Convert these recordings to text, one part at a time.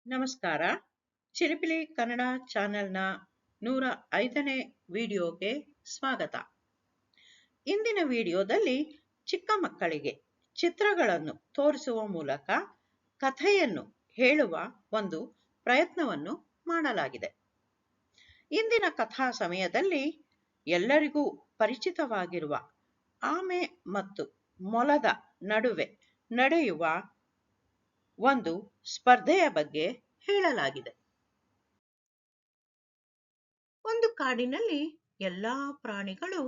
ನಮಸ್ಕಾರ. ಚಿಲಿಪಿಲಿ ಕನ್ನಡ ಚಾನೆಲ್ನ 105ನೇ ವಿಡಿಯೋಗೆ ಸ್ವಾಗತ. ಇಂದಿನ ವಿಡಿಯೋದಲ್ಲಿ ಚಿಕ್ಕ ಮಕ್ಕಳಿಗೆ ಚಿತ್ರಗಳನ್ನು ತೋರಿಸುವ ಮೂಲಕ ಕಥೆಯನ್ನು ಹೇಳುವ ಒಂದು ಪ್ರಯತ್ನವನ್ನು ಮಾಡಲಾಗಿದೆ. ಇಂದಿನ ಕಥಾ ಸಮಯದಲ್ಲಿ ಎಲ್ಲರಿಗೂ ಪರಿಚಿತವಾಗಿರುವ ಆಮೆ ಮತ್ತು ಮೊಲದ ನಡುವೆ ನಡೆಯುವ ಒಂದು ಸ್ಪರ್ಧೆಯ ಬಗ್ಗೆ ಹೇಳಲಾಗಿದೆ. ಒಂದು ಕಾಡಿನಲ್ಲಿ ಎಲ್ಲಾ ಪ್ರಾಣಿಗಳು,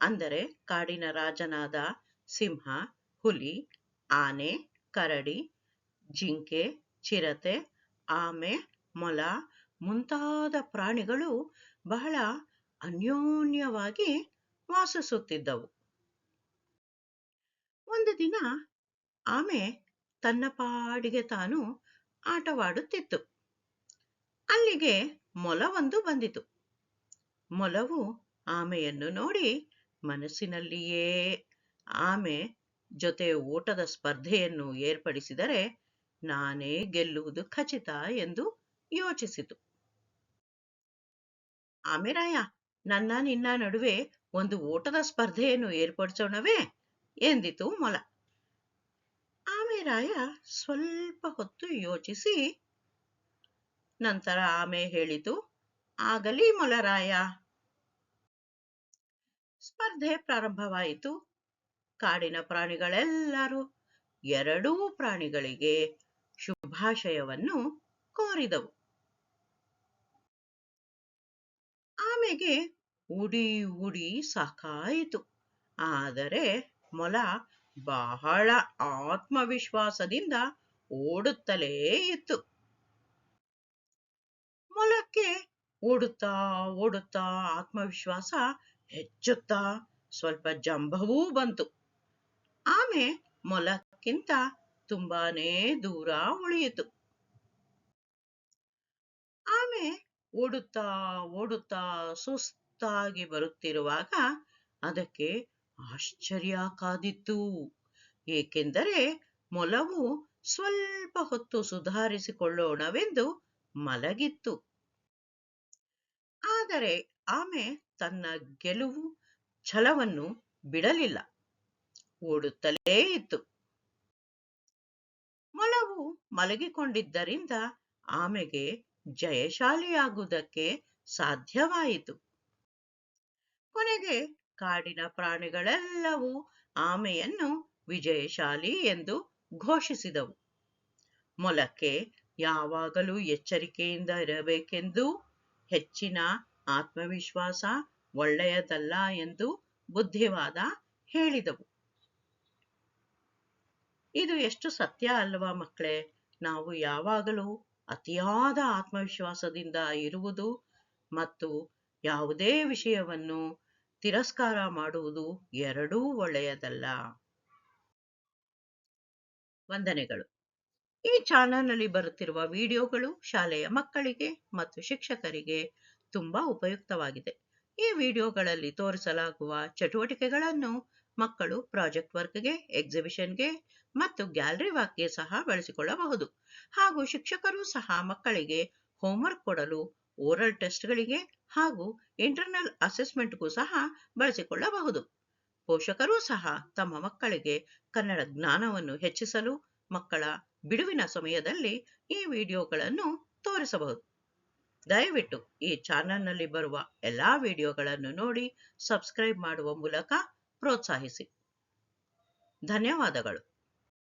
ಅಂದರೆ ಕಾಡಿನ ರಾಜನಾದ ಸಿಂಹ, ಹುಲಿ, ಆನೆ, ಕರಡಿ, ಜಿಂಕೆ, ಚಿರತೆ, ಆಮೆ, ಮೊಲ ಮುಂತಾದ ಪ್ರಾಣಿಗಳು ಬಹಳ ಅನ್ಯೋನ್ಯವಾಗಿ ವಾಸಿಸುತ್ತಿದ್ದವು. ಒಂದು ದಿನ ಆಮೆ ತನ್ನ ಪಾಡಿಗೆ ತಾನು ಆಟವಾಡುತ್ತಿತ್ತು. ಅಲ್ಲಿಗೆ ಮೊಲವೊಂದು ಬಂದಿತು. ಮೊಲವು ಆಮೆಯನ್ನು ನೋಡಿ ಮನಸ್ಸಿನಲ್ಲಿಯೇ ಆಮೆ ಜೊತೆ ಓಟದ ಸ್ಪರ್ಧೆಯನ್ನು ಏರ್ಪಡಿಸಿದರೆ ನಾನೇ ಗೆಲ್ಲುವುದು ಖಚಿತ ಎಂದು ಯೋಚಿಸಿತು. ಆಮೆರಾಯ, ನಿನ್ನ ನಡುವೆ ಒಂದು ಓಟದ ಸ್ಪರ್ಧೆಯನ್ನು ಏರ್ಪಡಿಸೋಣವೇ ಎಂದಿತು ಮೊಲ. ಆಮೆರಾಯ ಸ್ವಲ್ಪ ಹೊತ್ತು ಯೋಚಿಸಿ ನಂತರ ಆಮೆ ಹೇಳಿತು, ಆಗಲಿ ಮೊಲರಾಯ. ಸ್ಪರ್ಧೆ ಪ್ರಾರಂಭವಾಯಿತು. ಕಾಡಿನ ಪ್ರಾಣಿಗಳೆಲ್ಲರೂ ಎರಡೂ ಪ್ರಾಣಿಗಳಿಗೆ ಶುಭಾಶಯವನ್ನು ಕೋರಿದವು. ಆಮೆಗೆ ಉಡಿ ಸಾಕಾಯಿತು. ಆದರೆ ಮೊಲ ಬಹಳ ಆತ್ಮವಿಶ್ವಾಸದಿಂದ ಓಡುತ್ತಲೇ ಇತ್ತು. ಮೊಲಕ್ಕೆ ಓಡುತ್ತಾ ಆತ್ಮವಿಶ್ವಾಸ ಹೆಚ್ಚುತ್ತಾ ಸ್ವಲ್ಪ ಜಂಭವೂ ಬಂತು. ಆಮೆ ಮೊಲಕ್ಕಿಂತ ತುಂಬಾನೇ ದೂರ ಉಳಿಯಿತು. ಆಮೆ ಓಡುತ್ತಾ ಸುಸ್ತಾಗಿ ಬರುತ್ತಿರುವಾಗ ಅದಕ್ಕೆ ಆಶ್ಚರ್ಯ ಕಾದಿತ್ತು. ಏಕೆಂದರೆ ಮೊಲವು ಸ್ವಲ್ಪ ಹೊತ್ತು ಸುಧಾರಿಸಿಕೊಳ್ಳೋಣವೆಂದು ಮಲಗಿತ್ತು. ಆದರೆ ಆಮೆ ತನ್ನ ಗೆಲುವು ಛಲವನ್ನು ಬಿಡಲಿಲ್ಲ, ಓಡುತ್ತಲೇ ಇತ್ತು. ಮೊಲವು ಮಲಗಿಕೊಂಡಿದ್ದರಿಂದ ಆಮೆಗೆ ಜಯಶಾಲಿಯಾಗುವುದಕ್ಕೆ ಸಾಧ್ಯವಾಯಿತು. ಕೊನೆಗೆ ಕಾಡಿನ ಪ್ರಾಣಿಗಳೆಲ್ಲವೂ ಆಮೆಯನ್ನು ವಿಜಯಶಾಲಿ ಎಂದು ಘೋಷಿಸಿದವು. ಮೊಲಕ್ಕೆ ಯಾವಾಗಲೂ ಎಚ್ಚರಿಕೆಯಿಂದ ಇರಬೇಕೆಂದು, ಹೆಚ್ಚಿನ ಆತ್ಮವಿಶ್ವಾಸ ಒಳ್ಳೆಯದಲ್ಲ ಎಂದು ಬುದ್ಧಿವಾದ ಹೇಳಿದವು. ಇದು ಎಷ್ಟು ಸತ್ಯ ಅಲ್ವಾ ಮಕ್ಕಳೇ? ನಾವು ಯಾವಾಗಲೂ ಅತಿಯಾದ ಆತ್ಮವಿಶ್ವಾಸದಿಂದ ಇರುವುದು ಮತ್ತು ಯಾವುದೇ ವಿಷಯವನ್ನು ತಿರಸ್ಕಾರ ಮಾಡುವುದು ಎರಡೂ ಒಳ್ಳೆಯದಲ್ಲ. ವಂದನೆಗಳು. ಈ ಚಾನೆಲ್ನಲ್ಲಿ ಬರುತ್ತಿರುವ ವಿಡಿಯೋಗಳು ಶಾಲೆಯ ಮಕ್ಕಳಿಗೆ ಮತ್ತು ಶಿಕ್ಷಕರಿಗೆ ತುಂಬಾ ಉಪಯುಕ್ತವಾಗಿದೆ. ಈ ವಿಡಿಯೋಗಳಲ್ಲಿ ತೋರಿಸಲಾಗುವ ಚಟುವಟಿಕೆಗಳನ್ನು ಮಕ್ಕಳು ಪ್ರಾಜೆಕ್ಟ್ ವರ್ಕ್ಗೆ, ಎಕ್ಸಿಬಿಷನ್ಗೆ ಮತ್ತು ಗ್ಯಾಲರಿ ವಾಕ್ಗೆ ಸಹ ಬಳಸಿಕೊಳ್ಳಬಹುದು. ಹಾಗೂ ಶಿಕ್ಷಕರು ಸಹ ಮಕ್ಕಳಿಗೆ ಹೋಂವರ್ಕ್ ಕೊಡಲು, ಓರಲ್ ಟೆಸ್ಟ್ಗಳಿಗೆ ಹಾಗೂ ಇಂಟರ್ನಲ್ ಅಸೆಸ್ಮೆಂಟ್ಗೂ ಸಹ ಬಳಸಿಕೊಳ್ಳಬಹುದು. ಪೋಷಕರು ಸಹ ತಮ್ಮ ಮಕ್ಕಳಿಗೆ ಕನ್ನಡ ಜ್ಞಾನವನ್ನು ಹೆಚ್ಚಿಸಲು ಮಕ್ಕಳ ಬಿಡುವಿನ ಸಮಯದಲ್ಲಿ ಈ ವಿಡಿಯೋಗಳನ್ನು ತೋರಿಸಬಹುದು. ದಯವಿಟ್ಟು ಈ ಚಾನೆಲ್ನಲ್ಲಿ ಬರುವ ಎಲ್ಲಾ ವಿಡಿಯೋಗಳನ್ನು ನೋಡಿ ಸಬ್ಸ್ಕ್ರೈಬ್ ಮಾಡುವ ಮೂಲಕ ಪ್ರೋತ್ಸಾಹಿಸಿ. ಧನ್ಯವಾದಗಳು.